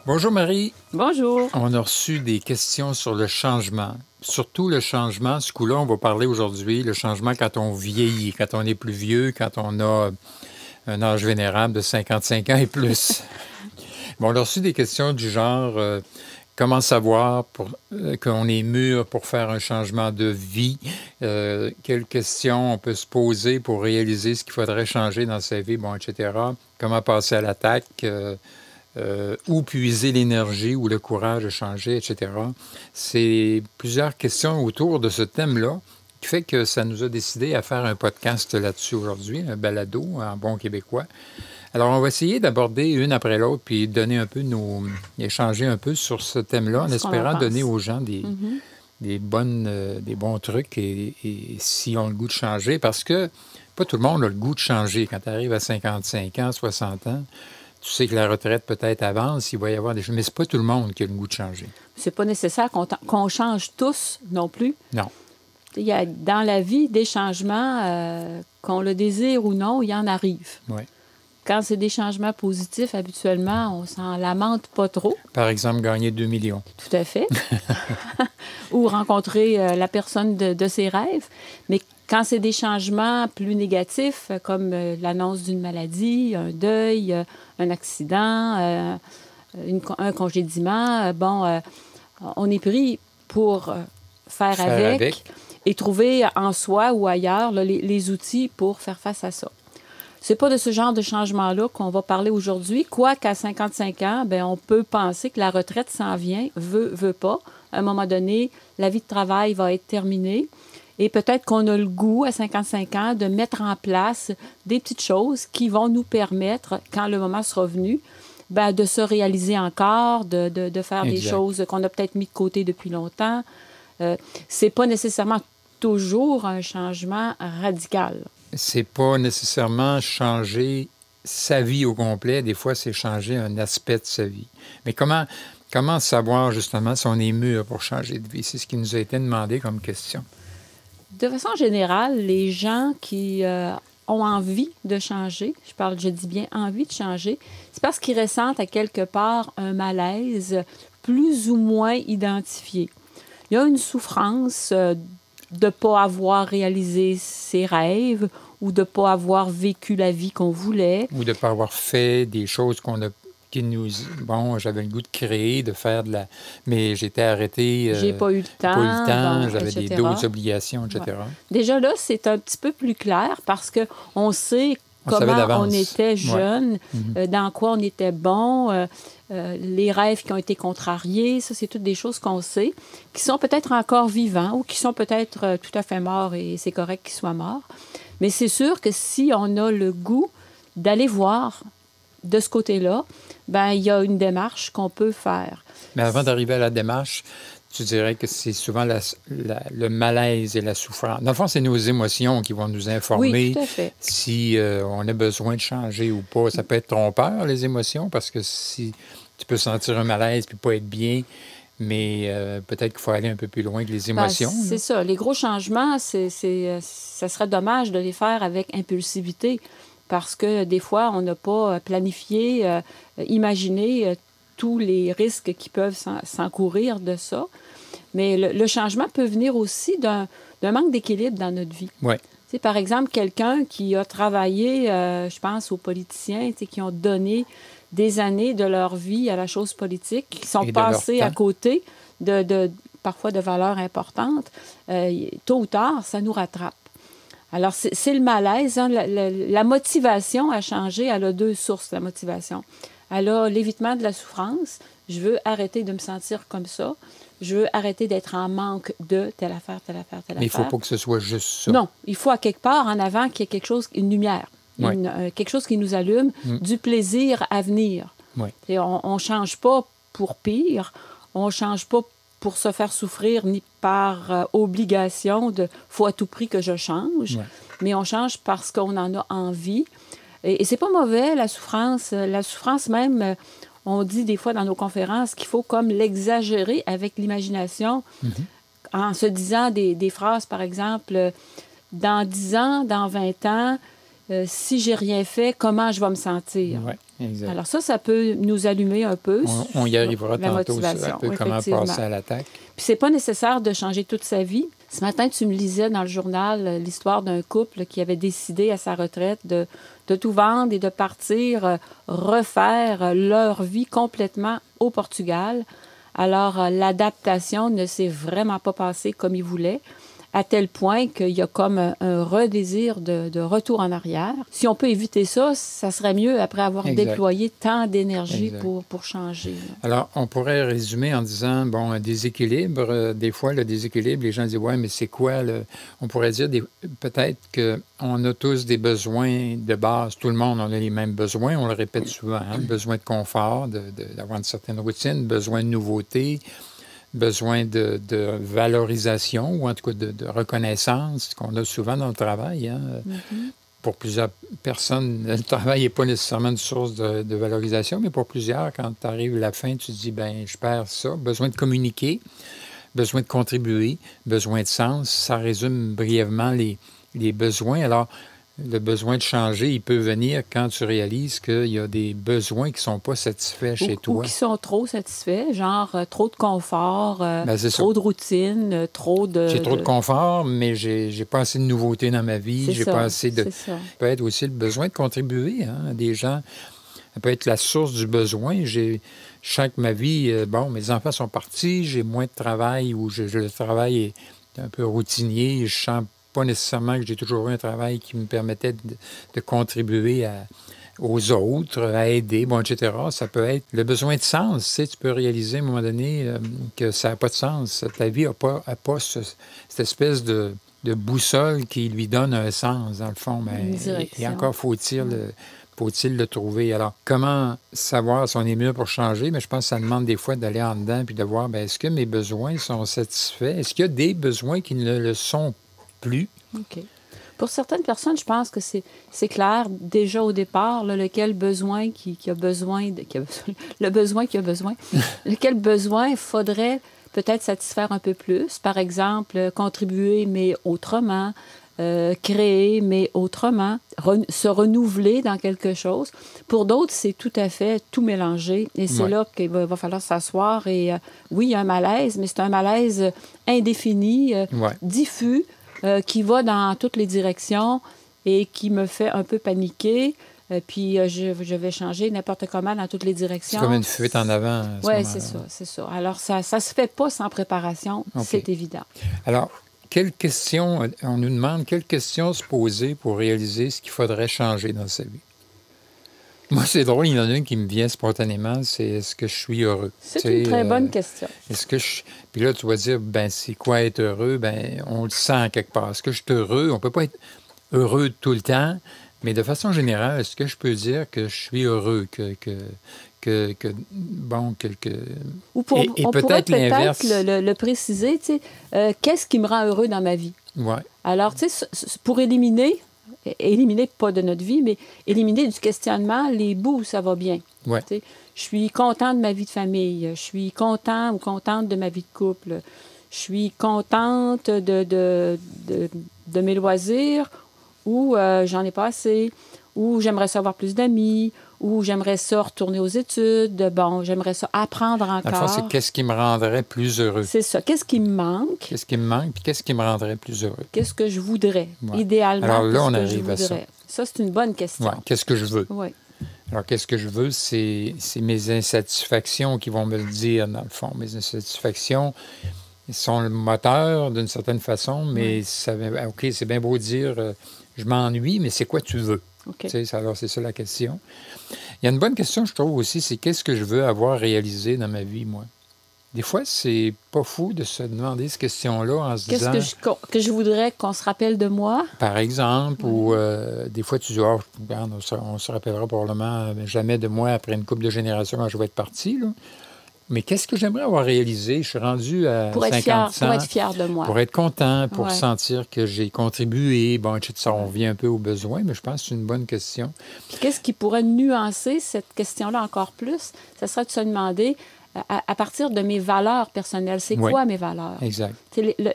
Bonjour Marie. Bonjour. On a reçu des questions sur le changement. Surtout le changement, ce coup-là, on va parler aujourd'hui, le changement quand on vieillit, quand on est plus vieux, quand on a un âge vénérable de 55 ans et plus. Bon, on a reçu des questions du genre comment savoir qu'on est mûr pour faire un changement de vie? Quelles questions on peut se poser pour réaliser ce qu'il faudrait changer dans sa vie, bon, etc. Comment passer à l'attaque? Où puiser l'énergie ou le courage de changer, etc. C'est plusieurs questions autour de ce thème-là qui fait que ça nous a décidé à faire un podcast là-dessus aujourd'hui, un balado en bon québécois. Alors, on va essayer d'aborder une après l'autre puis donner un peu échanger un peu sur ce thème-là en espérant donner aux gens des bons trucs et s'ils ont le goût de changer parce que pas tout le monde a le goût de changer. Quand tu arrives à 55 ans, 60 ans, tu sais que la retraite peut-être avance, il va y avoir des choses, mais c'est pas tout le monde qui a le goût de changer. C'est pas nécessaire qu'on change tous non plus. Non. Il y a dans la vie des changements, qu'on le désire ou non, il y en arrive. Oui. Quand c'est des changements positifs, habituellement, on s'en lamente pas trop. Par exemple, gagner 2 millions. Tout à fait. Ou rencontrer la personne de ses rêves. Mais quand c'est des changements plus négatifs, comme l'annonce d'une maladie, un deuil, un accident, un congédiement, on est pris pour faire avec et trouver en soi ou ailleurs là, les outils pour faire face à ça. C'est pas de ce genre de changement-là qu'on va parler aujourd'hui, quoiqu'à 55 ans, on peut penser que la retraite s'en vient, veut pas. À un moment donné, la vie de travail va être terminée. Et peut-être qu'on a le goût, à 55 ans, de mettre en place des petites choses qui vont nous permettre, quand le moment sera venu, de se réaliser encore, de faire des choses qu'on a peut-être mis de côté depuis longtemps. C'est pas nécessairement toujours un changement radical. C'est pas nécessairement changer sa vie au complet. Des fois, c'est changer un aspect de sa vie. Mais comment savoir, justement, si on est mûr pour changer de vie? C'est ce qui nous a été demandé comme question. De façon générale, les gens qui ont envie de changer, je dis bien envie de changer, c'est parce qu'ils ressentent à quelque part un malaise plus ou moins identifié. Il y a une souffrance de ne pas avoir réalisé ses rêves ou de ne pas avoir vécu la vie qu'on voulait. Ou de ne pas avoir fait des choses j'avais le goût de créer, de faire mais j'étais arrêté. J'ai pas eu le temps. J'avais d'autres obligations, etc. Ouais. Déjà là, c'est un petit peu plus clair parce qu'on sait comment on était jeune, dans quoi on était bon, les rêves qui ont été contrariés, ça, c'est toutes des choses qu'on sait, qui sont peut-être encore vivants ou qui sont peut-être tout à fait morts et c'est correct qu'ils soient morts. Mais c'est sûr que si on a le goût d'aller voir de ce côté-là, il y a une démarche qu'on peut faire. Mais avant d'arriver à la démarche, tu dirais que c'est souvent le malaise et la souffrance. Dans le fond, c'est nos émotions qui vont nous informer oui, tout à fait. Si on a besoin de changer ou pas. Ça peut être trompeur, les émotions, parce que si tu peux sentir un malaise puis pas être bien, mais peut-être qu'il faut aller un peu plus loin que les émotions. C'est ça. Les gros changements, ça serait dommage de les faire avec impulsivité parce que des fois, on n'a pas planifié, imaginé tous les risques qui peuvent s'encourir de ça. Mais le changement peut venir aussi d'un manque d'équilibre dans notre vie. Oui. Par exemple, quelqu'un qui a travaillé, je pense aux politiciens, qui ont donné des années de leur vie à la chose politique, qui sont passés à côté parfois de valeurs importantes, tôt ou tard, ça nous rattrape. Alors, c'est le malaise. Hein? La motivation à changer, elle a deux sources, la motivation. Elle a l'évitement de la souffrance. Je veux arrêter de me sentir comme ça. Je veux arrêter d'être en manque de telle affaire, telle affaire, telle affaire. Mais il ne faut pas que ce soit juste ça. Non, il faut à quelque part en avant qu'il y ait quelque chose, une lumière, quelque chose qui nous allume, du plaisir à venir. Oui. On ne change pas pour pire, on ne change pas pour se faire souffrir ni par obligation de « faut à tout prix que je change », mais on change parce qu'on en a envie. Et c'est pas mauvais, la souffrance. La souffrance même, on dit des fois dans nos conférences qu'il faut comme l'exagérer avec l'imagination, en se disant des phrases, par exemple, dans 10 ans, dans 20 ans, si j'ai rien fait, comment je vais me sentir? Oui, exact. Alors ça peut nous allumer un peu. On y arrivera la tantôt, motivation, un peu comment passer à l'attaque. Puis c'est pas nécessaire de changer toute sa vie. Ce matin, tu me lisais dans le journal l'histoire d'un couple qui avait décidé à sa retraite de tout vendre et de partir refaire leur vie complètement au Portugal. Alors, l'adaptation ne s'est vraiment pas passée comme ils voulaient, à tel point qu'il y a comme un redésir de retour en arrière. Si on peut éviter ça, ça serait mieux après avoir déployé tant d'énergie pour changer. Alors, on pourrait résumer en disant, bon, un déséquilibre. Des fois, le déséquilibre, les gens disent, ouais, mais c'est quoi? On pourrait dire peut-être qu'on a tous des besoins de base. Tout le monde, on a les mêmes besoins. On le répète souvent, hein? Besoin de confort, d'avoir une certaine routine, besoin de nouveauté, besoin de valorisation ou en tout cas de reconnaissance qu'on a souvent dans le travail. Hein? Pour plusieurs personnes, le travail n'est pas nécessairement une source de valorisation, mais pour plusieurs, quand tu arrives à la fin, tu te dis, ben je perds ça. Besoin de communiquer, besoin de contribuer, besoin de sens. Ça résume brièvement les besoins. Alors, le besoin de changer, il peut venir quand tu réalises qu'il y a des besoins qui ne sont pas satisfaits chez toi. Ou qui sont trop satisfaits, genre trop de confort, trop de routine, trop de... J'ai trop de confort, mais j'ai pas assez de nouveautés dans ma vie. J'ai pas assez de... Ça peut être aussi le besoin de contribuer. Hein, des gens, ça peut être la source du besoin. Chaque ma vie, mes enfants sont partis, j'ai moins de travail ou le travail est un peu routinier, je sens pas nécessairement que j'ai toujours eu un travail qui me permettait de contribuer aux autres, à aider, etc. Ça peut être le besoin de sens. Tu sais, tu peux réaliser à un moment donné que ça n'a pas de sens. Ta vie n'a pas cette espèce de boussole qui lui donne un sens, dans le fond. Et encore faut-il le trouver. Alors, comment savoir si on est mieux pour changer? Mais je pense que ça demande des fois d'aller en dedans puis de voir, est-ce que mes besoins sont satisfaits? Est-ce qu'il y a des besoins qui ne le sont plus? OK. Pour certaines personnes, je pense que c'est clair déjà au départ, là, lequel besoin lequel besoin faudrait peut-être satisfaire un peu plus. Par exemple, contribuer, mais autrement, créer, mais autrement, se renouveler dans quelque chose. Pour d'autres, c'est tout à fait tout mélangé. Et c'est là qu'il va falloir s'asseoir. Et oui, il y a un malaise, mais c'est un malaise indéfini, diffus, qui va dans toutes les directions et qui me fait un peu paniquer. Puis je vais changer n'importe comment dans toutes les directions. C'est comme une fuite en avant. Oui, c'est ça. Alors, ça se fait pas sans préparation, c'est évident. Alors, on nous demande quelles questions se poser pour réaliser ce qu'il faudrait changer dans sa vie. Moi, c'est drôle, il y en a une qui me vient spontanément, c'est est-ce que je suis heureux? C'est une très bonne question. Puis là, tu vas dire, c'est quoi être heureux? On le sent quelque part. Est-ce que je suis heureux? On ne peut pas être heureux tout le temps, mais de façon générale, est-ce que je peux dire que je suis heureux? Ou on pourrait peut-être le préciser, tu sais, qu'est-ce qui me rend heureux dans ma vie? Ouais. Alors, tu sais, pour éliminer pas de notre vie, mais éliminer du questionnement les bouts où ça va bien. Ouais. Tu sais, je suis content de ma vie de famille, je suis content ou contente de ma vie de couple, je suis contente de mes loisirs, ou j'en ai pas assez, ou j'aimerais ça avoir plus d'amis, ou j'aimerais ça retourner aux études, j'aimerais ça apprendre encore. Dans le fond, c'est qu'est-ce qui me rendrait plus heureux? C'est ça. Qu'est-ce qui me manque? Qu'est-ce qui me manque, puis qu'est-ce qui me rendrait plus heureux? Qu'est-ce que je voudrais, idéalement? Alors là, on arrive à ça. Ça, c'est une bonne question. Ouais. Qu'est-ce que je veux? Oui. Alors, qu'est-ce que je veux? C'est mes insatisfactions qui vont me le dire, dans le fond. Mes insatisfactions sont le moteur, d'une certaine façon, mais OK, c'est bien beau dire je m'ennuie, mais c'est quoi tu veux? Okay. Alors, c'est ça la question. Il y a une bonne question, je trouve aussi, c'est qu'est-ce que je veux avoir réalisé dans ma vie, moi? Des fois, c'est pas fou de se demander cette question-là en se disant... Qu'est-ce que je voudrais qu'on se rappelle de moi? Par exemple, ou des fois, tu dis, on se rappellera probablement jamais de moi après une couple de générations quand je vais être parti, là. Mais qu'est-ce que j'aimerais avoir réalisé? Je suis rendu à Pour être 50 fier, ans. pour être fier de moi. Pour être content, pour Ouais. sentir que j'ai contribué. Bon, ça, on revient un peu aux besoins, mais je pense que c'est une bonne question. Puis qu'est-ce qui pourrait nuancer cette question-là encore plus? Ça serait de se demander, à partir de mes valeurs personnelles, c'est Oui. quoi mes valeurs? Exact.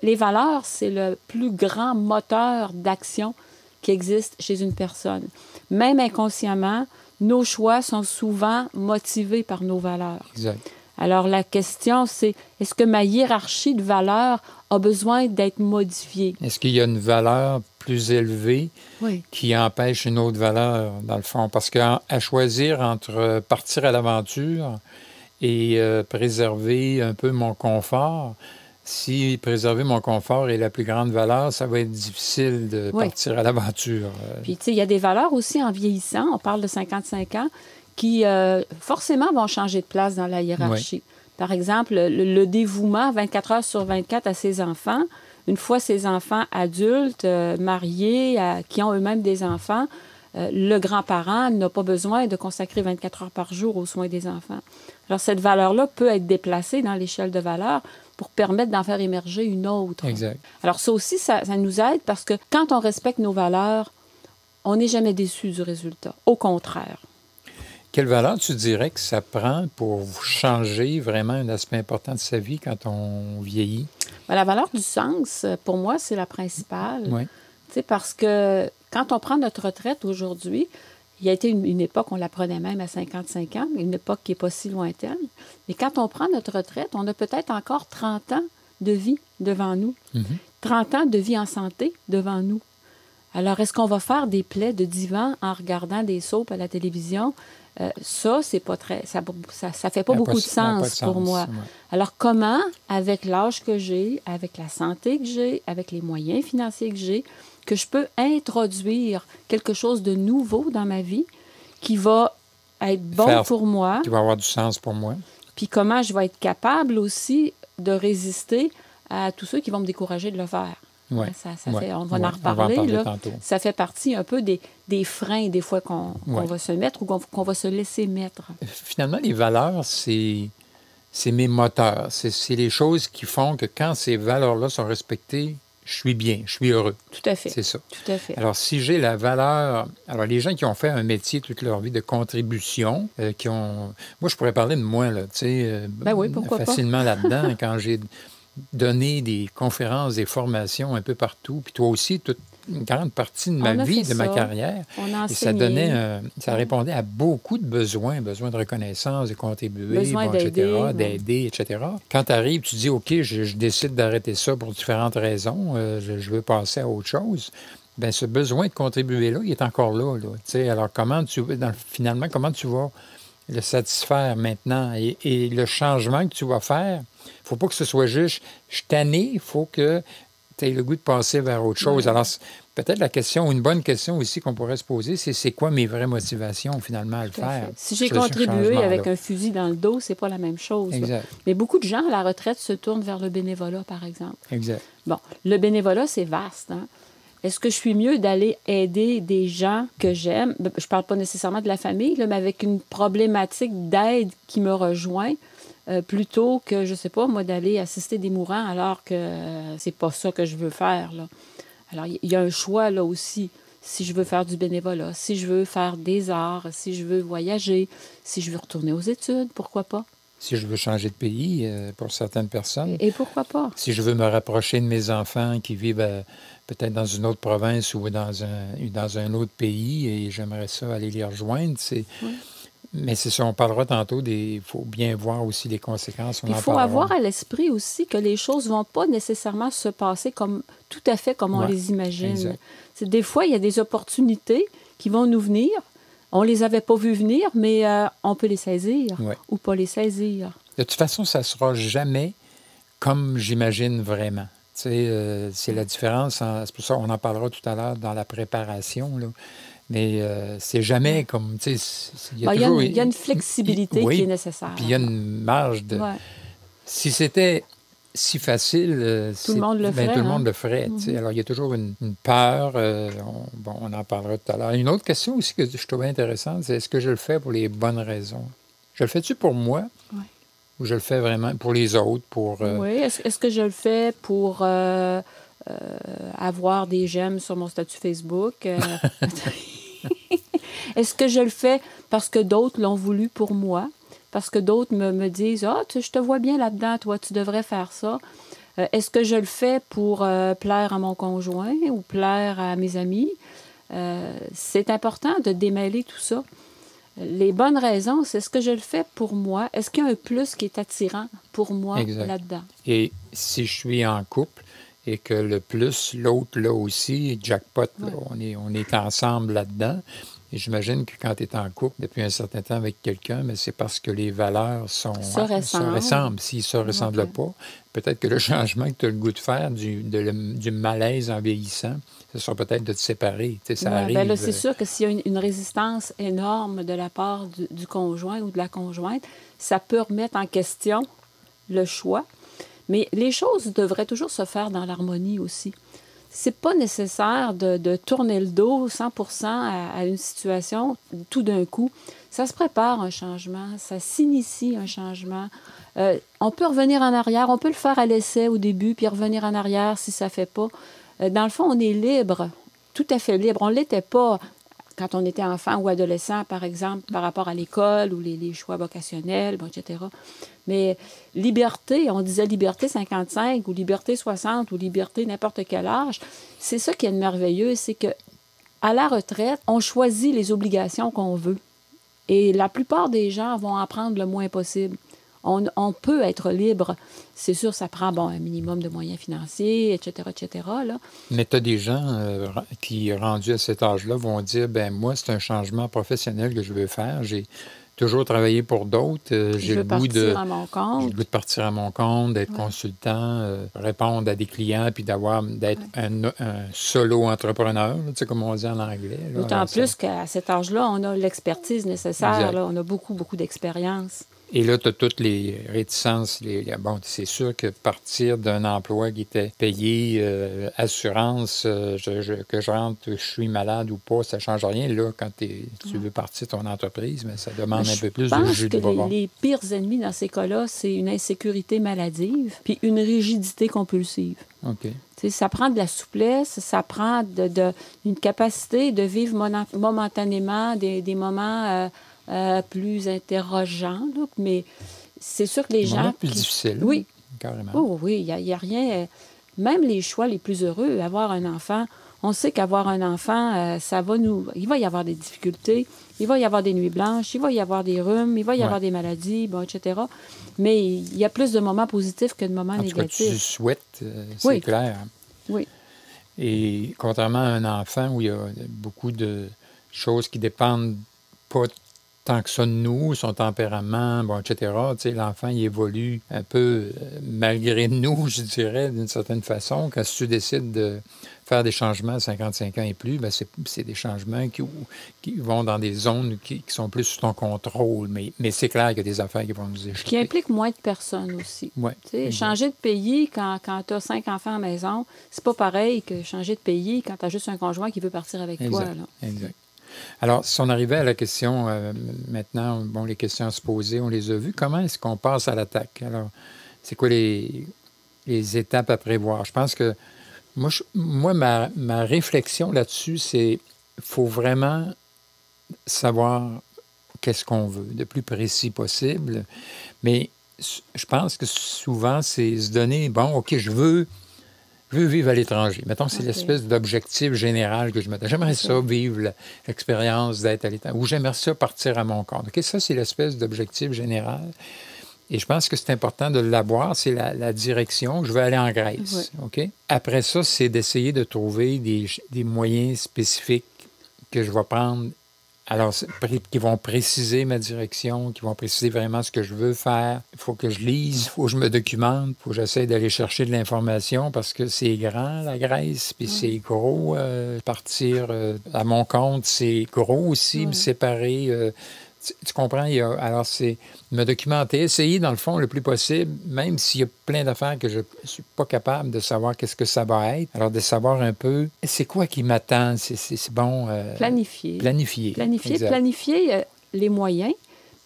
Les valeurs, c'est le plus grand moteur d'action qui existe chez une personne. Même inconsciemment, nos choix sont souvent motivés par nos valeurs. Exact. Alors, la question, c'est, est-ce que ma hiérarchie de valeurs a besoin d'être modifiée? Est-ce qu'il y a une valeur plus élevée Oui. qui empêche une autre valeur, dans le fond? Parce qu'à choisir entre partir à l'aventure et préserver un peu mon confort, si préserver mon confort est la plus grande valeur, ça va être difficile de Oui. partir à l'aventure. Puis, tu sais, il y a des valeurs aussi en vieillissant, on parle de 55 ans, qui forcément vont changer de place dans la hiérarchie. Par exemple, le dévouement 24 heures sur 24 à ses enfants. Une fois ces enfants adultes, mariés, qui ont eux-mêmes des enfants, le grand-parent n'a pas besoin de consacrer 24 heures par jour aux soins des enfants. Alors, cette valeur-là peut être déplacée dans l'échelle de valeurs pour permettre d'en faire émerger une autre. Exact. Alors, ça aussi, ça nous aide parce que quand on respecte nos valeurs, on n'est jamais déçu du résultat. Au contraire. Quelle valeur tu dirais que ça prend pour changer vraiment un aspect important de sa vie quand on vieillit? La valeur du sens, pour moi, c'est la principale. Oui. Tu sais, parce que quand on prend notre retraite aujourd'hui, il y a été une époque, on la prenait même à 55 ans, une époque qui n'est pas si lointaine. Mais quand on prend notre retraite, on a peut-être encore 30 ans de vie devant nous. 30 ans de vie en santé devant nous. Alors, est-ce qu'on va faire des plaies de divan en regardant des soaps à la télévision? Ça, c'est pas très, ça fait pas beaucoup de sens pour moi. Ouais. Alors, comment, avec l'âge que j'ai, avec la santé que j'ai, avec les moyens financiers que j'ai, que je peux introduire quelque chose de nouveau dans ma vie qui va être bon pour moi, qui va avoir du sens pour moi. puis comment je vais être capable aussi de résister à tous ceux qui vont me décourager de le faire. Ouais. On va en reparler. Là. Tantôt. Ça fait partie un peu des freins, des fois, qu'on va se mettre ou qu'on va se laisser mettre. Finalement, les valeurs, c'est mes moteurs. C'est les choses qui font que quand ces valeurs-là sont respectées, je suis bien, je suis heureux. Tout à fait. C'est ça. Tout à fait. Alors, si j'ai la valeur... Alors, les gens qui ont fait un métier toute leur vie de contribution, qui ont... Moi, je pourrais parler de moi, là, tu sais, Ben oui, pourquoi facilement là-dedans, quand j'ai donné des conférences, des formations un peu partout, puis toi aussi, toute une grande partie de ma vie, de ma carrière. On a et ça donnait, ça répondait à beaucoup de besoins de reconnaissance, de contribuer, besoin d'aider, etc. Quand tu arrives, tu dis, OK, je décide d'arrêter ça pour différentes raisons, je veux passer à autre chose. Bien, ce besoin de contribuer-là, il est encore là. Tu sais, alors, finalement, comment tu vas le satisfaire maintenant? Et le changement que tu vas faire, il ne faut pas que ce soit juste, je suis tanné, il faut que tu aies le goût de passer vers autre chose. Alors, peut-être la question, une bonne question aussi qu'on pourrait se poser, c'est quoi mes vraies motivations, finalement, à le faire? Si j'ai contribué avec un fusil dans le dos, c'est pas la même chose. Exact. Mais beaucoup de gens, à la retraite, se tournent vers le bénévolat, par exemple. Exact. Bon, le bénévolat, c'est vaste, hein? Est-ce que je suis mieux d'aller aider des gens que j'aime? Je ne parle pas nécessairement de la famille, là, mais avec une problématique d'aide qui me rejoint, plutôt que, je ne sais pas, moi, d'aller assister des mourants alors que c'est pas ça que je veux faire, là. Alors, il y a un choix, là aussi. Si je veux faire du bénévolat, si je veux faire des arts, si je veux voyager, si je veux retourner aux études, pourquoi pas? Si je veux changer de pays pour certaines personnes. Et pourquoi pas? Si je veux me rapprocher de mes enfants qui vivent peut-être dans une autre province ou dans un autre pays et j'aimerais ça aller les rejoindre. Mais c'est ça, on parlera tantôt il faut bien voir aussi les conséquences. Il faut avoir à l'esprit aussi que les choses ne vont pas nécessairement se passer tout à fait comme on les imagine. Des fois, il y a des opportunités qui vont nous venir. On ne les avait pas vues venir, mais on peut les saisir ou pas les saisir. De toute façon, ça ne sera jamais comme j'imagine vraiment. C'est la différence. C'est pour ça qu'on en parlera tout à l'heure dans la préparation, là. Mais c'est jamais comme... Il y a une flexibilité qui est nécessaire. Puis il y a une marge de... Si c'était si facile, tout le monde le ferait. Tout le monde le ferait. Alors, il y a toujours une peur. On en parlera tout à l'heure. Une autre question aussi que je trouvais intéressante, c'est est-ce que je le fais pour les bonnes raisons? Je le fais-tu pour moi? Oui. Ou je le fais vraiment pour les autres, pour... Oui. Est-ce que je le fais pour avoir des j'aime sur mon statut Facebook? Est-ce que je le fais parce que d'autres l'ont voulu pour moi? Parce que d'autres me disent, ah, je te vois bien là-dedans, toi, tu devrais faire ça. Est-ce que je le fais pour plaire à mon conjoint ou plaire à mes amis? C'est important de démêler tout ça. Les bonnes raisons, c'est ce que je le fais pour moi. Est-ce qu'il y a un plus qui est attirant pour moi Exact. là-dedans? Et si je suis en couple et que le plus, l'autre là aussi, jackpot, là, on est ensemble là-dedans. Et j'imagine que quand tu es en couple depuis un certain temps avec quelqu'un, mais c'est parce que les valeurs se ressemblent. S'ils ne se ressemblent pas, peut-être que le changement que tu as le goût de faire, du malaise en vieillissant, ce sera peut-être de te séparer. Tu sais, ça arrive. Bien là, c'est sûr que s'il y a une résistance énorme de la part du conjoint ou de la conjointe, ça peut remettre en question le choix. Mais les choses devraient toujours se faire dans l'harmonie aussi. C'est pas nécessaire de tourner le dos 100% à une situation tout d'un coup. Ça se prépare un changement, ça s'initie un changement. On peut revenir en arrière, on peut le faire à l'essai au début, puis revenir en arrière si ça ne fait pas. Dans le fond, on est libre, tout à fait libre. On ne l'était pas quand on était enfant ou adolescent, par exemple, par rapport à l'école ou les choix vocationnels, bon, etc. Mais liberté, on disait liberté 55 ou liberté 60 ou liberté n'importe quel âge, c'est ça qui est merveilleux, c'est que à la retraite, on choisit les obligations qu'on veut. Et la plupart des gens vont en prendre le moins possible. On peut être libre. C'est sûr, ça prend un minimum de moyens financiers, etc., etc. Là. Mais tu as des gens qui, rendus à cet âge-là, vont dire, ben moi, c'est un changement professionnel que je veux faire. J'ai toujours travaillé pour d'autres. J'ai le goût de partir à mon compte, d'être consultant, répondre à des clients, puis d'être un solo-entrepreneur, tu sais, comme on dit en anglais. D'autant plus qu'à cet âge-là, on a l'expertise nécessaire. Là, on a beaucoup, beaucoup d'expérience. Et là, tu as toutes les réticences. Bon, c'est sûr que partir d'un emploi qui était payé, assurance, que je rentre, je suis malade ou pas, ça ne change rien. Là, quand tu veux partir de ton entreprise, mais ça demande un peu plus de jus de bavard. Les pires ennemis dans ces cas-là, c'est une insécurité maladive puis une rigidité compulsive. OK. Ça prend de la souplesse, ça prend une capacité de vivre momentanément des moments... plus interrogeant, là, mais c'est sûr que les gens... plus difficile. Oui. Carrément. Oh, oui, il y a rien... Même les choix les plus heureux, avoir un enfant, on sait qu'avoir un enfant, il va y avoir des difficultés, il va y avoir des nuits blanches, il va y avoir des rhumes, il va y avoir des maladies, bon, etc. Mais il y a plus de moments positifs que de moments négatifs. En tout cas, tu souhaites, c'est clair. Oui. Et contrairement à un enfant où il y a beaucoup de choses qui dépendent pas tant que ça de nous, son tempérament, bon, etc. Tu sais, l'enfant, il évolue un peu malgré nous, je dirais, d'une certaine façon. Quand tu décides de faire des changements à 55 ans et plus, bien, c'est des changements qui vont dans des zones qui sont plus sous ton contrôle. Mais c'est clair qu'il y a des affaires qui vont nous échapper. Qui implique moins de personnes aussi. Ouais, changer de pays quand tu as 5 enfants à la maison, c'est pas pareil que changer de pays quand tu as juste un conjoint qui veut partir avec toi. Là. Exact. Alors, si on arrivait à la question, maintenant, bon, les questions à se poser, on les a vues. Comment est-ce qu'on passe à l'attaque? Alors, c'est quoi les étapes à prévoir? Je pense que, moi ma réflexion là-dessus, c'est qu'il faut vraiment savoir qu'est-ce qu'on veut, le plus précis possible. Mais je pense que souvent, c'est se donner, bon, OK, je veux vivre à l'étranger. Mettons, c'est l'espèce d'objectif général que je me donne. J'aimerais ça vivre l'expérience d'être à l'étranger. Ou j'aimerais ça partir à mon compte. OK, ça, c'est l'espèce d'objectif général. Et je pense que c'est important de l'avoir. C'est la direction. Je veux aller en Grèce. OK? Après ça, c'est d'essayer de trouver des moyens spécifiques que je vais prendre. Alors, qui vont préciser ma direction, qui vont préciser vraiment ce que je veux faire. Il faut que je lise, il faut que je me documente, il faut que j'essaie d'aller chercher de l'information parce que c'est grand, la Grèce, puis c'est gros. Partir à mon compte, c'est gros aussi, me séparer. Tu comprends? Alors, c'est me documenter, essayer, dans le fond, le plus possible, même s'il y a plein d'affaires que je ne suis pas capable de savoir qu'est-ce que ça va être. Alors, de savoir un peu, c'est quoi qui m'attend? C'est bon. Planifier, planifier les moyens,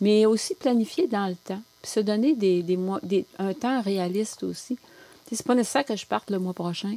mais aussi planifier dans le temps. puis se donner un temps réaliste aussi. C'est pas nécessaire que je parte le mois prochain.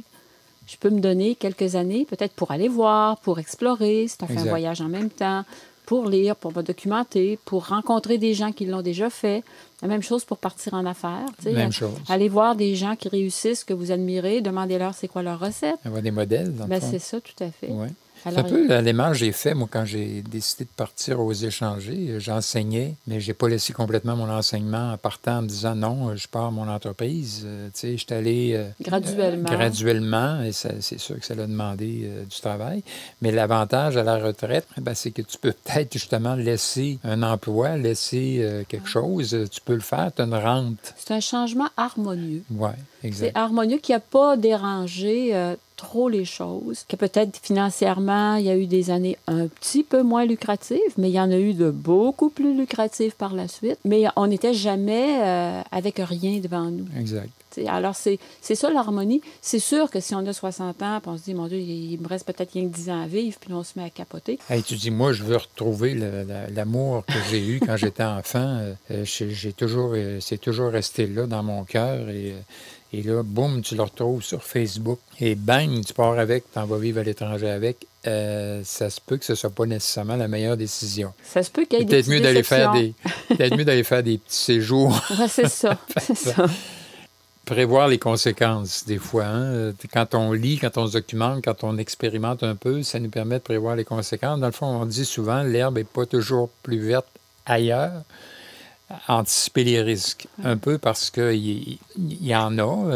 Je peux me donner quelques années, peut-être pour aller voir, pour explorer, si on fait un voyage en même temps, pour lire, pour me documenter, pour rencontrer des gens qui l'ont déjà fait. La même chose pour partir en affaires. Même chose. Aller voir des gens qui réussissent, que vous admirez, demandez-leur c'est quoi leur recette. Avoir des modèles, dans le fond. C'est ça, tout à fait. Ouais. C'est un peu l'élément que j'ai fait, moi, quand j'ai décidé de partir aux échangés. J'enseignais, mais je n'ai pas laissé complètement mon enseignement en partant en me disant non, je pars à mon entreprise. Tu sais, je suis allé graduellement, et c'est sûr que ça l'a demandé du travail. Mais l'avantage à la retraite, c'est que tu peux peut-être justement laisser un emploi, laisser quelque chose. Tu peux le faire, tu as une rente. C'est un changement harmonieux. Oui, exact. C'est harmonieux qui n'a pas dérangé trop les choses, que peut-être financièrement, il y a eu des années un petit peu moins lucratives, mais il y en a eu de beaucoup plus lucratives par la suite. Mais on n'était jamais avec rien devant nous. Exact. T'sais, alors, c'est ça l'harmonie. C'est sûr que si on a 60 ans, puis on se dit, mon Dieu, il me reste peut-être rien que 10 ans à vivre, puis on se met à capoter. Hey, tu dis, moi, je veux retrouver l'amour que j'ai eu quand j'étais enfant. C'est toujours resté là dans mon cœur. Et là, boum, tu le retrouves sur Facebook. Et bang, tu pars avec, tu en vas vivre à l'étranger avec. Ça se peut que ce ne soit pas nécessairement la meilleure décision. Ça se peut qu'il y ait des petites déceptions. Peut-être mieux d'aller faire des petits séjours. Oui, c'est ça. C'est ça. Prévoir les conséquences, des fois. Hein? Quand on lit, quand on se documente, quand on expérimente un peu, ça nous permet de prévoir les conséquences. Dans le fond, on dit souvent, l'herbe n'est pas toujours plus verte ailleurs. Anticiper les risques, un peu parce qu'il y en a,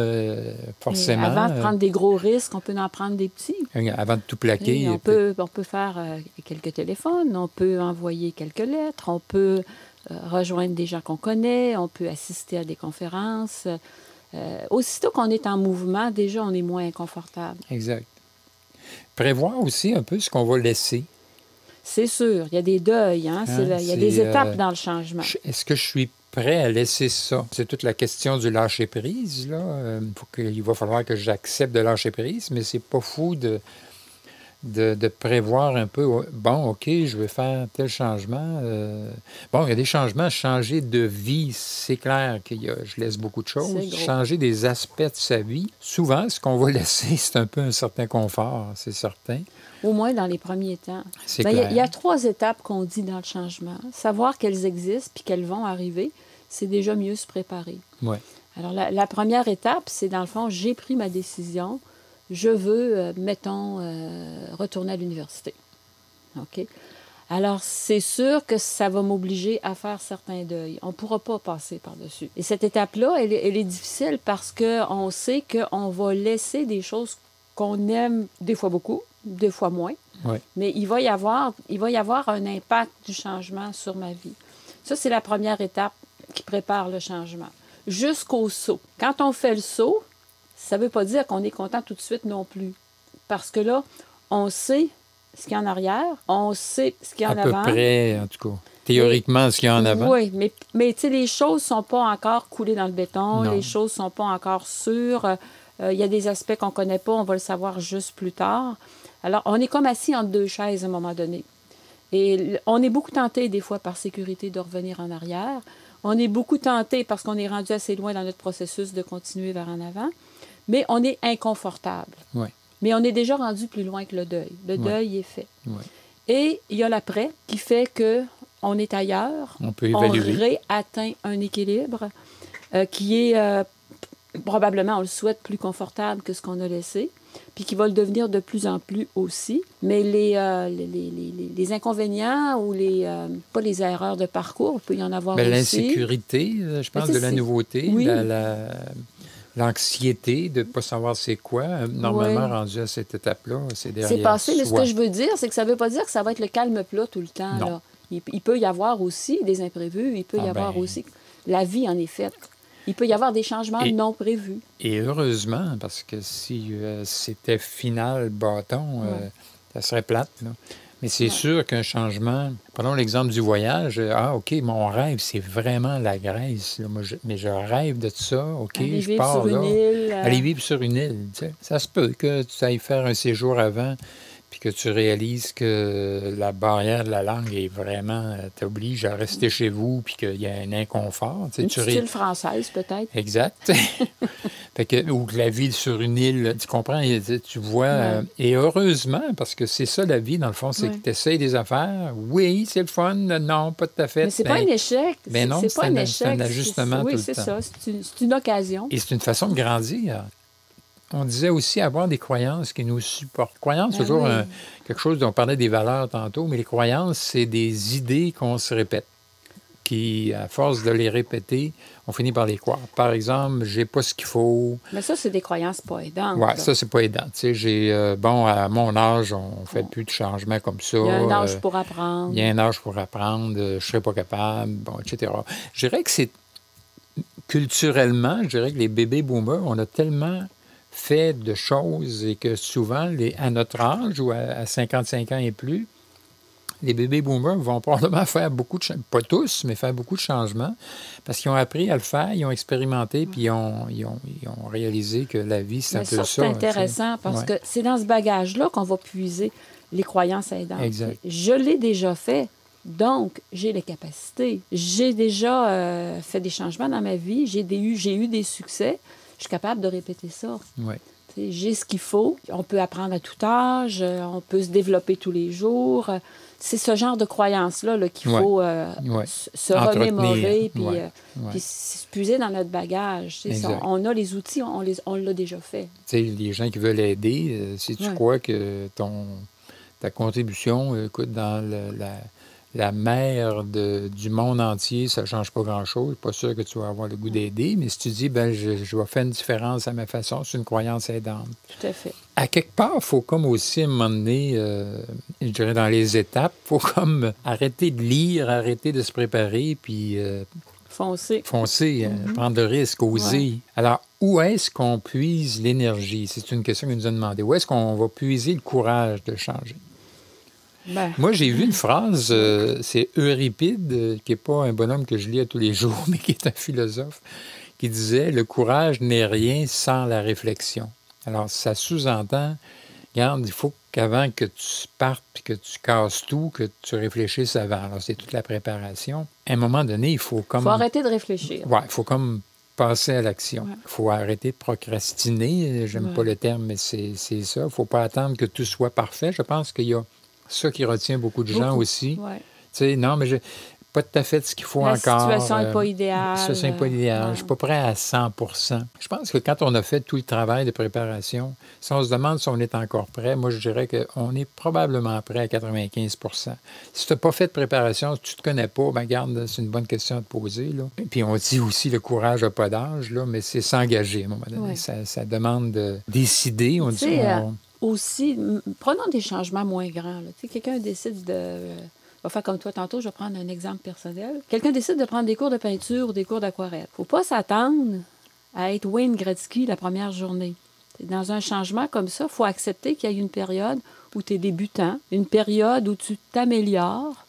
forcément. Mais avant de prendre des gros risques, on peut en prendre des petits. Avant de tout plaquer. On peut faire quelques téléphones, on peut envoyer quelques lettres, on peut rejoindre des gens qu'on connaît, on peut assister à des conférences. Aussitôt qu'on est en mouvement, déjà, on est moins inconfortable. Exact. Prévoir aussi un peu ce qu'on va laisser. C'est sûr, il y a des deuils, hein? Il y a des étapes dans le changement. Est-ce que je suis prêt à laisser ça? C'est toute la question du lâcher-prise, là. Il va falloir que j'accepte de lâcher prise, mais c'est pas fou de prévoir un peu, bon, OK, je vais faire tel changement. Bon, il y a des changements, changer de vie, c'est clair que je laisse beaucoup de choses. Changer des aspects de sa vie. Souvent, ce qu'on va laisser, c'est un peu un certain confort, c'est certain. Au moins dans les premiers temps. C'est clair. Il y a 3 étapes qu'on dit dans le changement. Savoir qu'elles existent puis qu'elles vont arriver, c'est déjà mieux se préparer. Oui. Alors, la première étape, c'est dans le fond, j'ai pris ma décision. Je veux, retourner à l'université. OK? Alors, c'est sûr que ça va m'obliger à faire certains deuils. On ne pourra pas passer par-dessus. Et cette étape-là, elle est difficile parce qu'on sait qu'on va laisser des choses qu'on aime des fois beaucoup, des fois moins. Oui. Mais il va y avoir un impact du changement sur ma vie. Ça, c'est la première étape qui prépare le changement. Jusqu'au saut. Quand on fait le saut, ça ne veut pas dire qu'on est content tout de suite non plus. Parce que là, on sait ce qu'il y a en arrière, on sait ce qu'il y a en avant. À peu près, en tout cas. Théoriquement, ce qu'il y a en avant. Oui, mais tu sais, les choses ne sont pas encore coulées dans le béton, Non. Les choses ne sont pas encore sûres. Il y a des aspects qu'on ne connaît pas, on va le savoir juste plus tard. Alors, on est comme assis entre 2 chaises à un moment donné. Et on est beaucoup tenté, des fois, par sécurité, de revenir en arrière. On est beaucoup tenté, parce qu'on est rendu assez loin dans notre processus, de continuer vers en avant. Mais on est inconfortable. Oui. Mais on est déjà rendu plus loin que le deuil. Le deuil est fait. Oui. Et il y a l'après qui fait qu'on est ailleurs. On peut évaluer. On réatteint un équilibre qui est probablement, on le souhaite, plus confortable que ce qu'on a laissé, puis qui va le devenir de plus en plus aussi. Mais les inconvénients ou pas les erreurs de parcours, il peut y en avoir aussi. L'insécurité, je pense, de la nouveauté, oui. L'anxiété de ne pas savoir c'est quoi, normalement rendu à cette étape-là, c'est derrière c'est passé, soi. mais ce que je veux dire, c'est que ça ne veut pas dire que ça va être le calme plat tout le temps. Là. Il peut y avoir aussi des imprévus, il peut y avoir aussi... La vie en est faite. Il peut y avoir des changements non prévus. Et heureusement, parce que si c'était final bâton, ça serait plate, là. Mais c'est sûr qu'un changement... Prenons l'exemple du voyage. Ah, OK, mon rêve, c'est vraiment la Grèce. Là. Mais je rêve de ça. OK, je pars là. Aller vivre sur une île. Tu sais. Ça se peut que tu ailles faire un séjour avant, puis que tu réalises que la barrière de la langue est vraiment t'oblige à rester chez vous, puis qu'il y a un inconfort. Une style française, peut-être. Exact. Fait que, ou que la vie sur une île, tu comprends, tu vois. Et heureusement, parce que c'est ça la vie, dans le fond, c'est que tu essayes des affaires. Oui, c'est le fun. Non, pas tout à fait. Mais c'est pas un échec. Ben non, c'est pas un échec. C'est un ajustement tout le temps. Oui, c'est ça. C'est une occasion. Et c'est une façon de grandir. On disait aussi avoir des croyances qui nous supportent. Croyances, c'est toujours quelque chose dont on parlait des valeurs tantôt, mais les croyances, c'est des idées qu'on se répète, qui, à force de les répéter, on finit par les croire. Par exemple, j'ai pas ce qu'il faut. Mais ça, c'est des croyances pas aidantes. Oui, ça, c'est pas aidant. Tu sais, bon, à mon âge, on fait plus de changements comme ça. Il y a un âge pour apprendre. Il y a un âge pour apprendre, je serais pas capable, bon, etc. Je dirais que c'est culturellement, je dirais que les bébés boomers, on a tellement fait de choses et que souvent, à notre âge ou à 55 ans et plus, les bébés boomers vont probablement faire beaucoup de pas tous, mais faire beaucoup de changements parce qu'ils ont appris à le faire, ils ont expérimenté, puis ils ont réalisé que la vie, c'est un peu ça. C'est intéressant parce que c'est dans ce bagage-là qu'on va puiser les croyances aidantes. Exact. Je l'ai déjà fait, donc j'ai les capacités. J'ai déjà fait des changements dans ma vie, j'ai eu des succès. Je suis capable de répéter ça. Oui. J'ai ce qu'il faut. On peut apprendre à tout âge, on peut se développer tous les jours. C'est ce genre de croyances-là qu'il faut se remémorer puis se puiser dans notre bagage. On a les outils, on l'a déjà fait. T'sais, les gens qui veulent aider, si tu crois que ta contribution, écoute, dans la mer du monde entier, ça ne change pas grand-chose. Je ne suis pas sûr que tu vas avoir le goût d'aider, mais si tu dis, ben je vais faire une différence à ma façon, c'est une croyance aidante. Tout à fait. À quelque part, il faut comme aussi, à un moment donné, je dirais dans les étapes, il faut comme arrêter de lire, arrêter de se préparer, puis... foncer, prendre le risque, oser. Ouais. Alors, où est-ce qu'on puise l'énergie? C'est une question qu'il nous a demandé. Où est-ce qu'on va puiser le courage de changer? Moi, j'ai vu une phrase, c'est Euripide, qui n'est pas un bonhomme que je lis à tous les jours, mais qui est un philosophe, qui disait « Le courage n'est rien sans la réflexion ». Alors, ça sous-entend, regarde, il faut qu'avant que tu partes puis que tu casses tout, que tu réfléchisses avant. Alors, c'est toute la préparation. À un moment donné, il faut comme... Il faut arrêter de réfléchir. Oui, il faut comme passer à l'action. Il faut arrêter de procrastiner. J'aime pas le terme, mais c'est ça. Il ne faut pas attendre que tout soit parfait. Je pense qu'il y a ça qui retient beaucoup de gens aussi. Ouais. Tu sais, non, mais pas tout à fait ce qu'il faut encore. La situation n'est pas idéale. La situation n'est pas idéale. Je ne suis pas prêt à 100 %. Je pense que quand on a fait tout le travail de préparation, si on se demande si on est encore prêt, moi, je dirais qu'on est probablement prêt à 95 % Si tu n'as pas fait de préparation, si tu ne te connais pas, bien, regarde, c'est une bonne question à te poser. Là. Et puis, on dit aussi le courage n'a pas d'âge, là, mais c'est s'engager à un moment donné. Ouais. Ça demande de décider. On dit... Aussi, prenons des changements moins grands. Quelqu'un décide de... On va faire comme toi tantôt, je vais prendre un exemple personnel. Quelqu'un décide de prendre des cours de peinture ou des cours d'aquarelle. Il ne faut pas s'attendre à être Wayne Gretzky la première journée. Dans un changement comme ça, il faut accepter qu'il y a une période où tu es débutant, une période où tu t'améliores.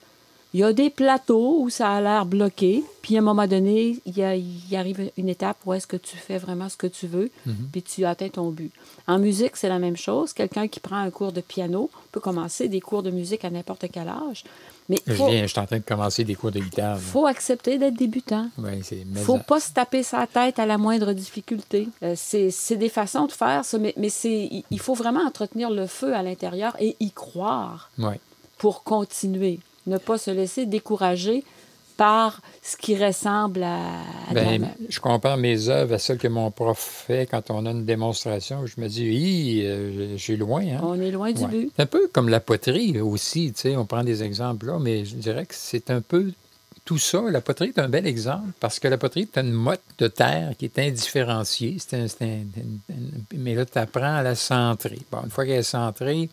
Il y a des plateaux où ça a l'air bloqué, puis à un moment donné, il arrive une étape où est-ce que tu fais vraiment ce que tu veux, puis tu atteins ton but. En musique, c'est la même chose. Quelqu'un qui prend un cours de piano peut commencer des cours de musique à n'importe quel âge. Mais je suis en train de commencer des cours de guitare. Il faut accepter d'être débutant. Il ne faut pas se taper sa tête à la moindre difficulté. C'est des façons de faire ça, mais il faut vraiment entretenir le feu à l'intérieur et y croire pour continuer. Ne pas se laisser décourager par ce qui ressemble à je compare mes œuvres à celles que mon prof fait quand on a une démonstration. Je me dis, je suis loin. Hein? On est loin du but. C'est un peu comme la poterie aussi. On prend des exemples là, mais je dirais que c'est un peu tout ça. La poterie est un bel exemple parce que la poterie, tu as une motte de terre qui est indifférenciée. Mais là, tu apprends à la centrer. Bon, une fois qu'elle est centrée,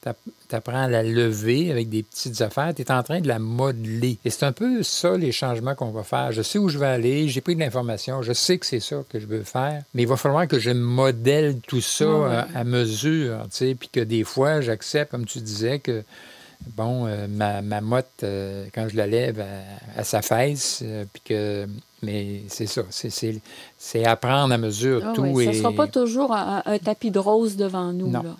tu apprends à la lever avec des petites affaires. Tu es en train de la modeler. Et c'est un peu ça, les changements qu'on va faire. Je sais où je vais aller, j'ai pris de l'information, je sais que c'est ça que je veux faire, mais il va falloir que je modèle tout ça à mesure, puis que des fois, j'accepte, comme tu disais, que ma motte, quand je la lève, elle s'affaisse, mais c'est ça, c'est apprendre à mesure tout. Ça ne sera pas toujours un tapis de rose devant nous. Non. Là.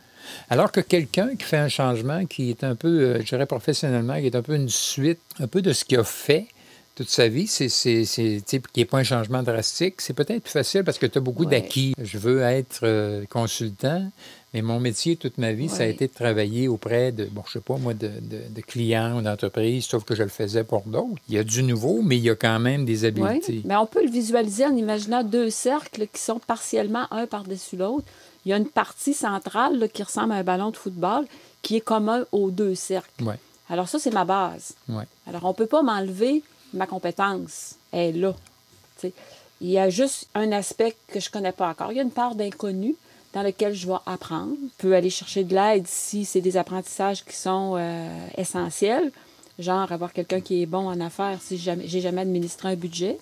Alors que quelqu'un qui fait un changement qui est un peu, je dirais professionnellement, qui est un peu une suite, un peu de ce qu'il a fait toute sa vie, tu sais, qui n'est pas un changement drastique, c'est peut-être plus facile parce que tu as beaucoup Ouais. d'acquis. Je veux être consultant, mais mon métier toute ma vie, ça a Ouais. été de travailler auprès de, bon, je sais pas moi, de clients ou d'entreprises, sauf que je le faisais pour d'autres. Il y a du nouveau, mais il y a quand même des Oui, habiletés. mais on peut le visualiser en imaginant deux cercles qui sont partiellement un par-dessus l'autre. Il y a une partie centrale là, qui ressemble à un ballon de football qui est commun aux deux cercles. Ouais, Alors ça, c'est ma base. ouais. Alors, on ne peut pas m'enlever ma compétence. Elle est là. T'sais. Il y a juste un aspect que je ne connais pas encore. Il y a une part d'inconnu dans lequel je vais apprendre. Je peux aller chercher de l'aide si c'est des apprentissages qui sont essentiels, genre avoir quelqu'un qui est bon en affaires si j'ai jamais administré un budget.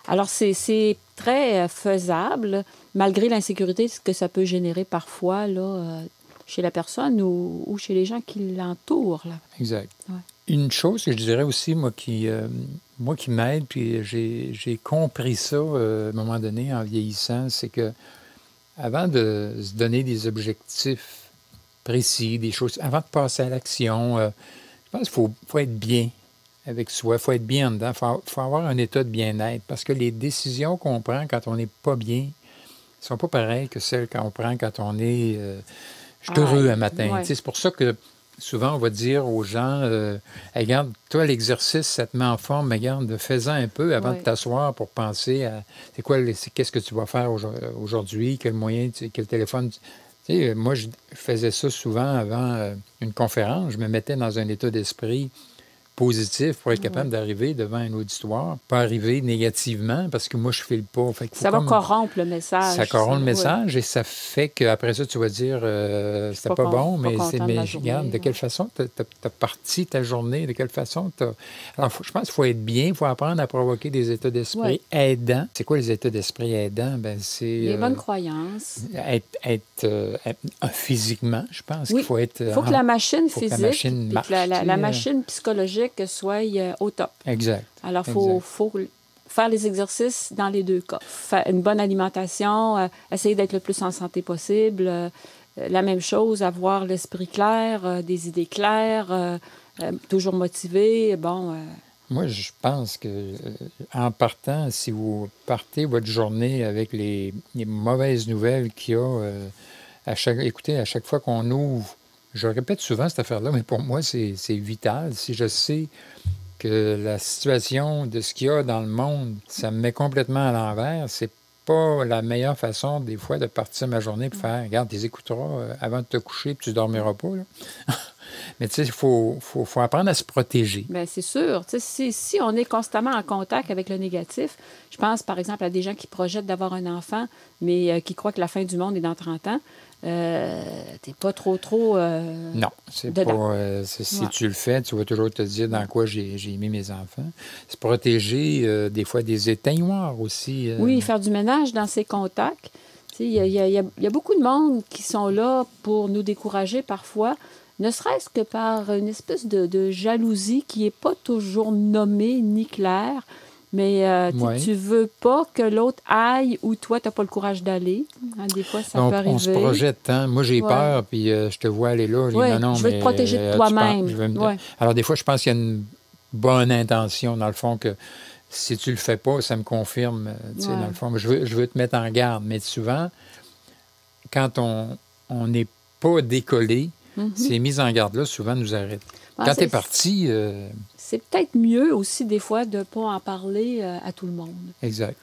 Alors, c'est très faisable, malgré l'insécurité que ça peut générer parfois là, chez la personne ou chez les gens qui l'entourent. Là. Exact. Ouais. Une chose que je dirais aussi, moi qui m'aide, puis j'ai compris ça à un moment donné en vieillissant, c'est que avant de se donner des objectifs précis, des choses, avant de passer à l'action, je pense qu'il faut être bien avec soi, il faut être bien dedans, il faut avoir un état de bien-être, parce que les décisions qu'on prend quand on n'est pas bien ne sont pas pareilles que celles qu'on prend quand on est je suis heureux un matin. Ouais. C'est pour ça que souvent, on va dire aux gens, hey, regarde, toi, l'exercice, ça te met en forme, mais regarde, fais-en un peu avant de t'asseoir pour penser à qu'est-ce que tu vas faire aujourd'hui, quel moyen, quel téléphone. Tu sais, moi, je faisais ça souvent avant une conférence. Je me mettais dans un état d'esprit positif pour être capable d'arriver devant un auditoire, pas arriver négativement parce que moi, je ne file pas. Fait ça va corrompre le message. Ça corrompt le message et ça fait qu'après ça, tu vas dire c'était pas bon, mais regarde, de quelle façon tu as parti ta journée, de quelle façon tu as... Alors, je pense qu'il faut être bien, il faut apprendre à provoquer des états d'esprit aidants. C'est quoi les états d'esprit aidants? Ben, c'est... Les bonnes croyances. Être physiquement, je pense qu'il faut être... Il faut que la machine physique, que la machine marche, la machine psychologique soit au top. Exact. Alors, il faut faire les exercices dans les deux cas. Faire une bonne alimentation, essayer d'être le plus en santé possible. La même chose, avoir l'esprit clair, des idées claires, toujours motivé. Bon. Moi, je pense que en partant, si vous partez votre journée avec les mauvaises nouvelles qu'il y a, écoutez, à chaque fois qu'on ouvre, je répète souvent cette affaire-là, mais pour moi, c'est vital. Si je sais que la situation de ce qu'il y a dans le monde, ça me met complètement à l'envers, c'est pas la meilleure façon, des fois, de partir ma journée pour faire, regarde, tu les écouteras avant de te coucher, puis tu dormiras pas, là. Mais tu sais, il faut apprendre à se protéger. Bien, c'est sûr. Si on est constamment en contact avec le négatif, je pense, par exemple, à des gens qui projettent d'avoir un enfant, mais qui croient que la fin du monde est dans 30 ans. T'es pas trop... non, c'est dedans. Pas... si tu le fais, tu vas toujours te dire dans quoi j'ai mis mes enfants. Se protéger, des fois, des éteignoirs aussi. Oui, faire du ménage dans ses contacts. Il y a beaucoup de monde qui sont là pour nous décourager parfois, ne serait-ce que par une espèce de jalousie qui n'est pas toujours nommée ni claire. Mais tu veux pas que l'autre aille où toi, tu n'as pas le courage d'aller. Hein, des fois, ça peut arriver. On se projette, hein? Moi, j'ai peur, puis je te vois aller là. Je veux te protéger de toi-même. Alors, des fois, je pense qu'il y a une bonne intention, dans le fond, que si tu le fais pas, ça me confirme, dans le fond. Je veux te mettre en garde. Mais souvent, quand on n'est pas décollé, ces mises en garde-là, souvent, nous arrêtent. Quand tu es parti... C'est peut-être mieux aussi, des fois, de ne pas en parler à tout le monde. Exact.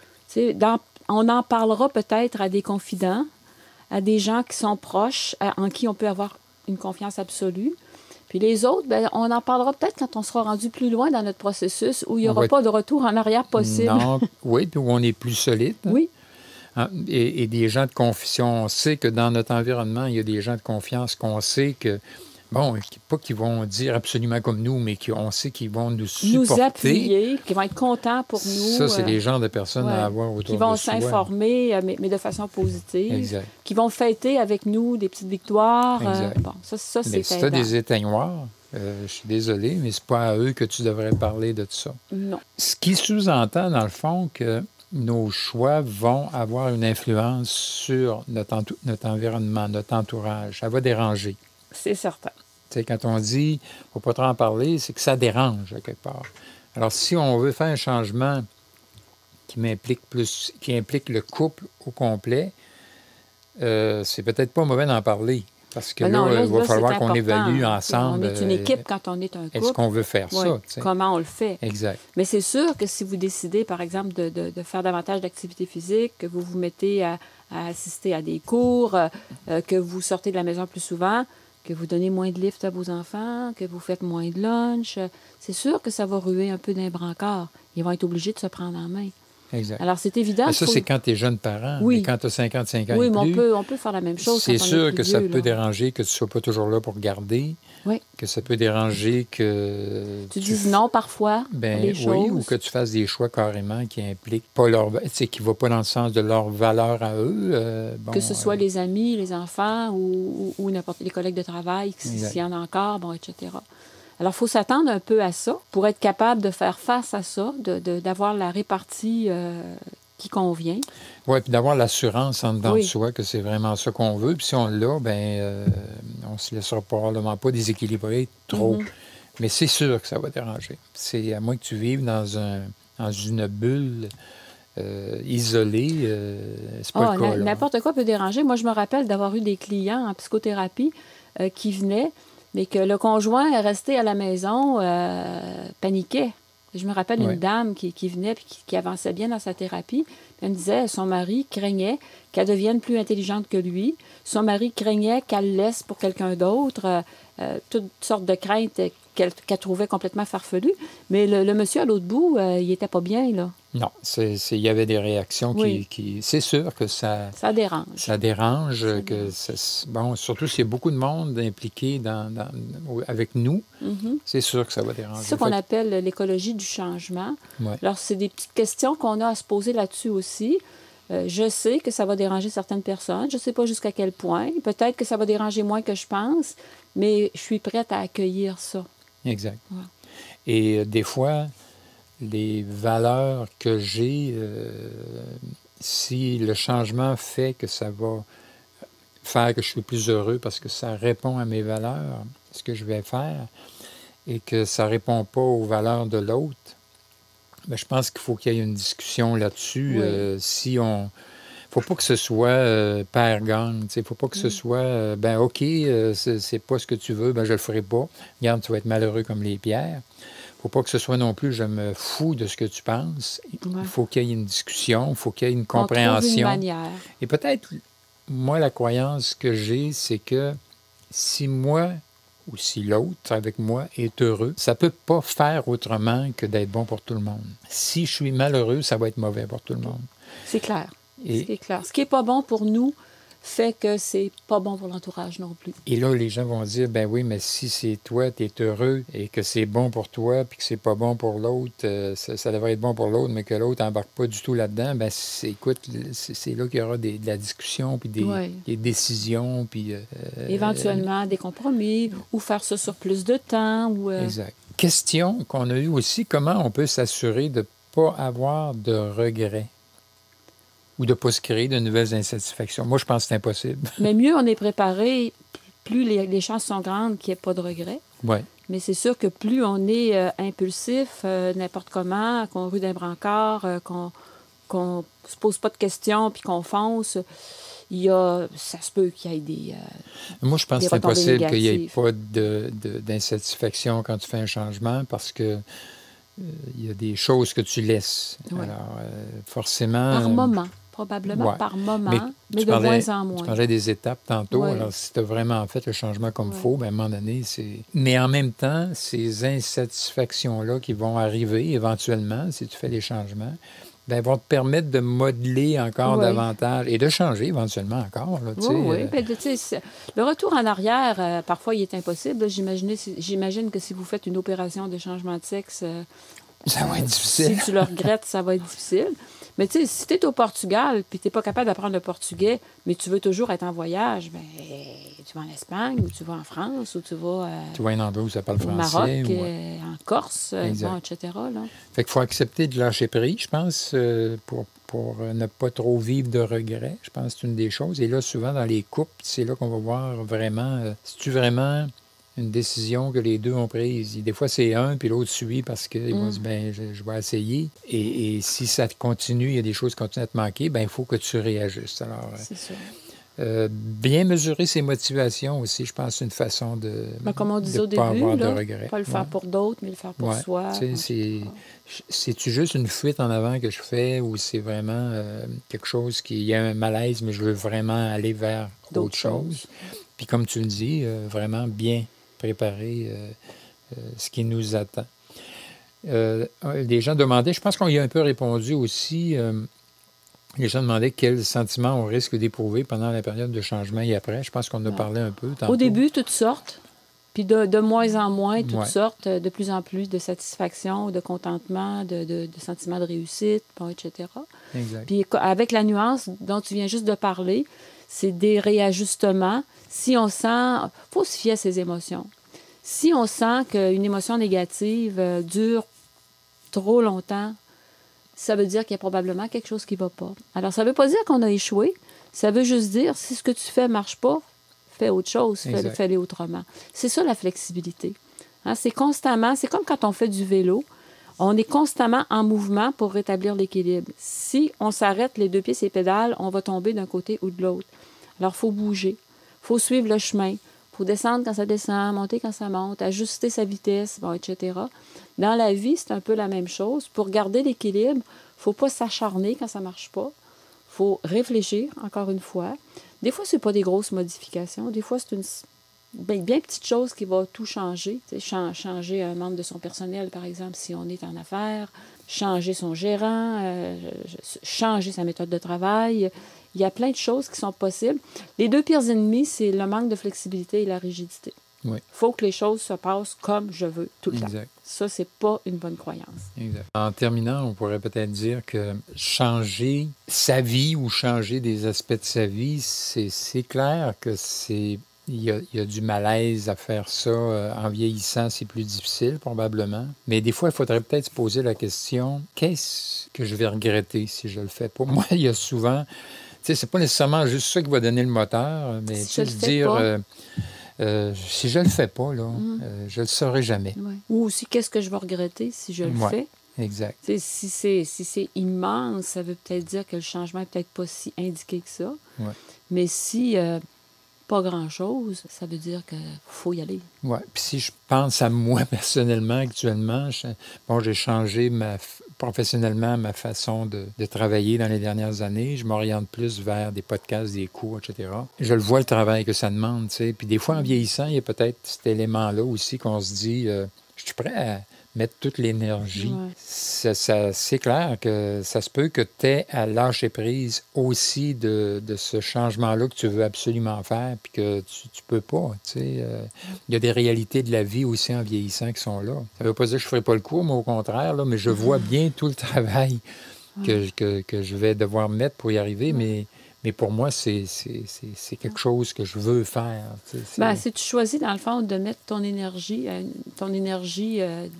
On en parlera peut-être à des confidents, à des gens qui sont proches, en qui on peut avoir une confiance absolue. Puis les autres, bien, on en parlera peut-être quand on sera rendu plus loin dans notre processus, où il n'y aura pas de retour en arrière possible. Non, oui, puis où on est plus solide. Hein? Oui. Et des gens de confiance. On sait que dans notre environnement, il y a des gens de confiance qu'on sait que... Bon, pas qu'ils vont dire absolument comme nous, mais on sait qu'ils vont nous supporter. Nous appuyer, qu'ils vont être contents pour nous. Ça, c'est les genres de personnes à avoir autour de soi. Qui vont s'informer, mais de façon positive. Exact. Qui vont fêter avec nous des petites victoires. Exact. Bon, ça c'est mais si tu as des éteignoirs, je suis désolé, mais c'est pas à eux que tu devrais parler de tout ça. Non. Ce qui sous-entend, dans le fond, que nos choix vont avoir une influence sur notre environnement, notre entourage. Ça va déranger. C'est certain. Tu sais, quand on dit « il ne faut pas trop en parler », c'est que ça dérange à quelque part. Alors, si on veut faire un changement qui implique le couple au complet, c'est peut-être pas mauvais d'en parler. Parce que non, il va falloir c'est qu'on important. évalue ensemble. On est une équipe quand on est un couple. Est-ce qu'on veut faire ça? Tu sais? Comment on le fait? Exact. Mais c'est sûr que si vous décidez, par exemple, de faire davantage d'activité physique, que vous vous mettez à assister à des cours, que vous sortez de la maison plus souvent, que vous donnez moins de lift à vos enfants, que vous faites moins de lunch, c'est sûr que ça va ruer un peu d'un brancard. Ils vont être obligés de se prendre en main. Exact. Alors, c'est évident. Mais ça, c'est quand tu es jeune parent. Oui. Mais quand tu as 55 ans oui, et mais plus, on peut faire la même chose. c'est quand on sûr est plus que ça vieux, peut déranger que tu ne sois pas toujours là pour garder. Oui. Que ça peut déranger que... Tu dises non parfois ben, des oui, choses. ou que tu fasses des choix carrément qui impliquent pas leur... Tu sais, qui ne vont pas dans le sens de leur valeur à eux. Que ce soit les amis, les enfants ou n'importe les collègues de travail, s'il y en a encore, bon, etc. Alors, il faut s'attendre un peu à ça pour être capable de faire face à ça, d'avoir la répartie qui convient. Oui, puis d'avoir l'assurance en dedans Oui. de soi que c'est vraiment ça qu'on veut. Puis si on l'a, ben on se laissera probablement pas déséquilibrer trop. Mais c'est sûr que ça va déranger. C'est à moins que tu vives dans une bulle isolée, c'est pas le cas. N'importe quoi peut déranger. Moi, je me rappelle d'avoir eu des clients en psychothérapie qui venaient, mais que le conjoint est resté à la maison, paniquait. Je me rappelle une dame qui venait et qui avançait bien dans sa thérapie. Elle me disait son mari craignait qu'elle devienne plus intelligente que lui. Son mari craignait qu'elle laisse pour quelqu'un d'autre. Toutes sortes de craintes qu'elle trouvait complètement farfelues. Mais le monsieur à l'autre bout, il n'était pas bien, là. Non, il y avait des réactions qui... C'est sûr que ça... Ça dérange. Ça dérange. Bon, surtout s'il y a beaucoup de monde impliqué avec nous, c'est sûr que ça va déranger. C'est ça qu'on appelle l'écologie du changement. Ouais. Alors, c'est des petites questions qu'on a à se poser là-dessus aussi. Je sais que ça va déranger certaines personnes. Je ne sais pas jusqu'à quel point. Peut-être que ça va déranger moins que je pense, mais je suis prête à accueillir ça. Exact. Ouais. Et des fois, les valeurs que j'ai, si le changement fait que ça va faire que je suis plus heureux parce que ça répond à mes valeurs, ce que je vais faire, et que ça ne répond pas aux valeurs de l'autre, bien, je pense qu'il faut qu'il y ait une discussion là-dessus. Oui. Faut pas que ce soit père gagne. Il ne faut pas que ce soit ben OK, c'est pas ce que tu veux, ben je le ferai pas. Regarde, tu vas être malheureux comme les pierres. Faut pas que ce soit non plus je me fous de ce que tu penses. Il faut qu'il y ait une discussion, il faut qu'il y ait une compréhension. On trouve une manière. Et peut-être, moi, la croyance que j'ai, c'est que si moi ou si l'autre avec moi est heureux, ça peut pas faire autrement que d'être bon pour tout le monde. Si je suis malheureux, ça va être mauvais pour tout le monde. C'est clair. C'est clair. Ce qui n'est pas bon pour nous fait que c'est pas bon pour l'entourage non plus. Et là, les gens vont dire, ben oui, mais si c'est toi, tu es heureux et que c'est bon pour toi puis que c'est pas bon pour l'autre, ça devrait être bon pour l'autre, mais que l'autre n'embarque pas du tout là-dedans, ben écoute, c'est là qu'il y aura de la discussion puis des décisions. Puis, éventuellement, des compromis ou faire ça sur plus de temps. Ou, Exact. Question qu'on a eue aussi, comment on peut s'assurer de ne pas avoir de regrets? Ou de ne pas se créer de nouvelles insatisfactions. Moi, je pense que c'est impossible. Mais mieux on est préparé, plus les chances sont grandes qu'il n'y ait pas de regrets. Oui. Mais c'est sûr que plus on est impulsif, n'importe comment, qu'on rue d'un brancard, qu'on ne se pose pas de questions puis qu'on fonce, ça se peut qu'il y ait des Moi, je pense que c'est impossible qu'il n'y ait négatives. pas d'insatisfaction quand tu fais un changement parce que il y a des choses que tu laisses. Oui. Alors, forcément... Par moment. Probablement par moment, mais de moins en moins. Tu parlais des étapes tantôt. Ouais. Alors, si tu as vraiment fait le changement comme il Ouais. faut, bien, à un moment donné, c'est... Mais en même temps, ces insatisfactions-là qui vont arriver éventuellement, si tu fais les changements, bien, vont te permettre de modeler encore davantage et de changer éventuellement encore. Là, oui. Bien, tu sais, le retour en arrière, parfois, il est impossible. J'imagine que si vous faites une opération de changement de sexe, ça va être difficile. Si tu le regrettes, ça va être difficile. Mais tu sais, si tu es au Portugal puis tu n'es pas capable d'apprendre le portugais, mais tu veux toujours être en voyage, bien, tu vas en Espagne, ou tu vas en France, ou tu vas tu vas à un endroit où ça parle au français. Maroc, en Corse, bon, etc. Là. Fait qu'il faut accepter de lâcher prise, je pense, pour pour ne pas trop vivre de regrets. Je pense que c'est une des choses. Et là, souvent, dans les couples, c'est là qu'on va voir vraiment, c'est-tu vraiment une décision que les deux ont prise? Des fois, c'est un, puis l'autre suit parce qu'il va dire, ben je vais essayer. Et si ça continue, il y a des choses qui continuent à te manquer, ben il faut que tu réajustes. Alors, c'est sûr. Bien mesurer ses motivations aussi, je pense, c'est une façon de comme on disait au pas début, avoir là, de regrets. pas le faire pour d'autres, mais le faire pour soi. C'est-tu juste une fuite en avant que je fais ou c'est vraiment quelque chose qui y a un malaise, mais je veux vraiment aller vers autre chose? Puis comme tu le dis, vraiment bien préparer ce qui nous attend. Les gens demandaient, je pense qu'on y a un peu répondu aussi, les gens demandaient quels sentiments on risque d'éprouver pendant la période de changement et après. Je pense qu'on en a parlé un peu tantôt. Au début, toutes sortes. Puis de moins en moins, toutes sortes, de plus en plus de satisfaction, de contentement, de sentiments de réussite, bon, etc. Exact. Puis avec la nuance dont tu viens juste de parler, c'est des réajustements. Si on sent... Il faut se fier à ses émotions. Si on sent qu'une émotion négative dure trop longtemps, ça veut dire qu'il y a probablement quelque chose qui ne va pas. Alors, ça ne veut pas dire qu'on a échoué. Ça veut juste dire, si ce que tu fais ne marche pas, fais autre chose, fais-le autrement. C'est ça, la flexibilité. Hein, c'est constamment, c'est comme quand on fait du vélo. On est constamment en mouvement pour rétablir l'équilibre. Si on s'arrête les deux pieds sur les pédales, on va tomber d'un côté ou de l'autre. Alors, il faut bouger. Il faut suivre le chemin. Il faut descendre quand ça descend, monter quand ça monte, ajuster sa vitesse, bon, etc. Dans la vie, c'est un peu la même chose. Pour garder l'équilibre, il ne faut pas s'acharner quand ça ne marche pas. Il faut réfléchir, encore une fois. Des fois, ce n'est pas des grosses modifications. Des fois, c'est une bien petite chose qui va tout changer. Changer un membre de son personnel, par exemple, si on est en affaires, changer son gérant, changer sa méthode de travail. Il y a plein de choses qui sont possibles. Les deux pires ennemis, c'est le manque de flexibilité et la rigidité. Oui. Il faut que les choses se passent comme je veux tout le temps. Ça, c'est pas une bonne croyance. Exact. En terminant, on pourrait peut-être dire que changer sa vie ou changer des aspects de sa vie, c'est clair que il y a du malaise à faire ça. En vieillissant, c'est plus difficile, probablement. Mais des fois, il faudrait peut-être se poser la question, qu'est-ce que je vais regretter si je le fais pas? Moi, il y a souvent... Tu sais, c'est pas nécessairement juste ça qui va donner le moteur, mais si tu sais, se dire... si je le fais pas, là, je le saurai jamais. Ouais. Ou aussi, qu'est-ce que je vais regretter si je le fais? Exact. Si c'est immense, ça veut peut-être dire que le changement n'est peut-être pas si indiqué que ça. Ouais. Mais si pas grand-chose, ça veut dire qu'il faut y aller. Oui. Puis si je pense à moi personnellement, actuellement, j'ai changé professionnellement ma façon de travailler dans les dernières années. Je m'oriente plus vers des podcasts, des cours, etc. Je le vois, le travail que ça demande, tu sais. Puis des fois, en vieillissant, il y a peut-être cet élément-là aussi qu'on se dit, je suis prêt à mettre toute l'énergie. Ouais. C'est clair que ça se peut que tu aies à lâcher prise aussi de ce changement-là que tu veux absolument faire, puis que tu peux pas. Il y a des réalités de la vie aussi en vieillissant qui sont là. Ça ne veut pas dire que je ne ferai pas le cours, mais au contraire, là, mais je vois bien tout le travail que je vais devoir mettre pour y arriver, mais pour moi, c'est quelque chose que je veux faire. Si tu choisis, dans le fond, de mettre ton énergie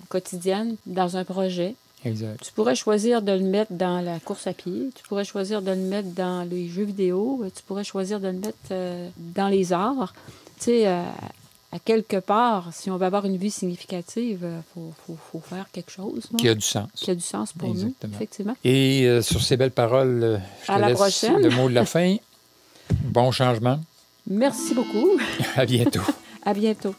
quotidienne dans un projet, exact. Tu pourrais choisir de le mettre dans la course à pied, tu pourrais choisir de le mettre dans les jeux vidéo, tu pourrais choisir de le mettre dans les arts. Tu sais, à quelque part, si on veut avoir une vie significative, faut faire quelque chose. Qui a du sens. Qui a du sens pour nous, effectivement. Et sur ces belles paroles, je te laisse prochaine. Le mot de la fin. Bon changement. Merci beaucoup. À bientôt. À bientôt.